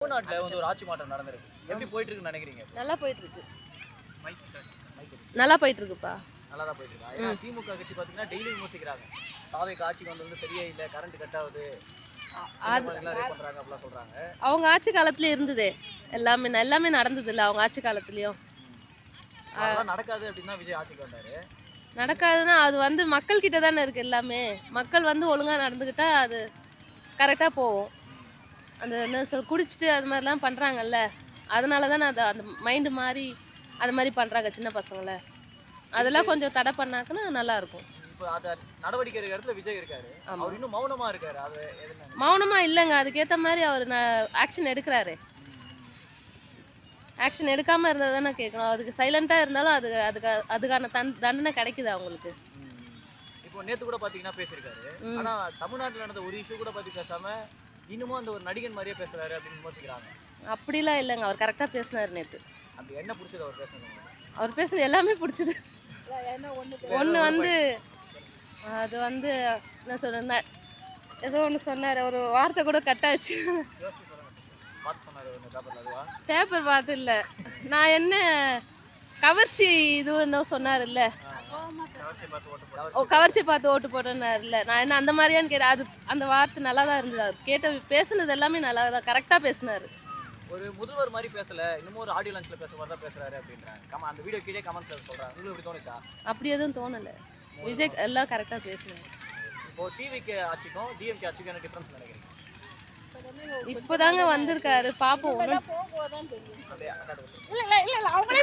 தமிழ்நாட்டுல வந்து ஒரு ஆட்சி மாற்றம் நடந்திருக்கு. எப்படி போயிட்டு இருக்குன்னு நினைக்கிறீங்க? நல்லா போயிட்டு இருக்கு. நல்லா போயிட்டு இருக்குப்பா. நல்லா தான் போயிட்டு இருக்கா? ஏன்னா திமுக கட்சி பார்த்தீங்கன்னா டெய்லி விமர்சிக்கிறாங்க. தாவேக்கு ஆட்சிக்கு வந்து சரியே இல்லை, கரண்ட் கட் ஆகுது, அது ரேப் பண்றாங்க அப்படிலாம் சொல்றாங்க. அவங்க ஆட்சி காலத்துல இருந்ததே எல்லாமே நடந்தது இல்லை அவங்க ஆட்சி காலத்துலயும். அதெல்லாம் நடக்காது அப்படின்னு தான் விஜய் ஆட்சிக்கு வந்தாரு. நடக்காதுன்னா அது வந்து மக்கள் கிட்ட தானே இருக்கு எல்லாமே. மக்கள் வந்து ஒழுங்கா நடந்துக்கிட்டா அது கரெக்டாக போகும். அந்த என்ன சொல் குடிச்சிட்டு அது மாதிரிலாம் பண்ணுறாங்கல்ல, அதனால தானே அது அந்த மைண்டு மாதிரி அது மாதிரி பண்ணுறாங்க சின்ன பசங்களை. அதெல்லாம் கொஞ்சம் தடை பண்ணாக்குன்னா நல்லாயிருக்கும். இப்போ அத நடவடிக்கை எடுக்கிற இடத்துல விஜய் இருக்காரு. அவர் இன்னும் மௌனமா இருக்காரு. அது எதுன்னு மௌனமாக இல்லைங்க, அதுக்கேற்ற மாதிரி அவர் ஆக்ஷன் எடுக்கிறாரு. ஆக்ஷன் எடுக்காமல் இருந்தால் தானே கேட்கணும். அதுக்கு சைலண்ட்டாக இருந்தாலும் அதுக்கான தண்டனை கிடைக்குது அவங்களுக்கு. இப்போ நேத்து கூட பாத்தீங்கன்னா பேசியிருக்காரு. ஆனா தமிழ்நாட்டுல நடந்த ஒரு இஷ்யூ கூட பத்தி பேசாம இன்னமும் அந்த ஒரு நடிகன் மாதிரியே பேசுறாரு அப்படின்னு விமர்சிக்கிறாங்க. அப்படிலாம் இல்லைங்க, அவர் கரெக்டாக பேசினார் நேற்று. அப்படி என்ன பிடிச்சது அவர் பேசுனது? அவர் பேசுனது எல்லாமே பிடிச்சது. ஒன்று வந்து அது வந்து என்ன சொல்கிறேன், ஏதோ ஒன்று சொன்னார், ஒரு வார்த்தை கூட கட்டாச்சு. யோசிச்சு சொல்லுங்க. பார்த்து சொன்னாரு ஒன்று பேப்பர்ல அதுவா? பேப்பர் பார்த்து இல்லை, நான் என்ன கவர்ச்சி இது ஒன்றும் சொன்னார் இல்லை, கவர்ச்சி பார்த்து ஓட்டு போட்டேன்னாரு இல்லை. நான் என்ன அந்த மாதிரியான்னு கேட்டேன். அது அந்த வார்த்தை நல்லா தான் இருந்தது. அவர் கேட்ட பேசுனது எல்லாமே நல்லா தான் கரெக்டாக பேசினார். ஒரு முதல்வர் மாதிரி பேசல, இன்னமும் ஒரு ஆடியோ லான்ச்ல பேச மாதிரி தான் பேசுறாரு அப்படின்றாங்க. அந்த வீடியோ கீழே கமெண்ட்ஸ்ல சொல்றாங்க. உங்களுக்கு எப்படி தோணுச்சா? அப்படி எதுவும் தோணலை. விஜய் எல்லாம் கரெக்டாக பேசினார். இப்போ டிவிக்கு ஆட்சிக்கும் டிஎம்கே ஆட்சிக்கும் என்ன டிஃபரன்ஸ் நினைக்கிறீங்க? இப்போதாங்க வந்திருக்காரு, பார்ப்போம். அப்படியே அக்காட்ட கொடுத்துருங்க. இல்ல அவங்களே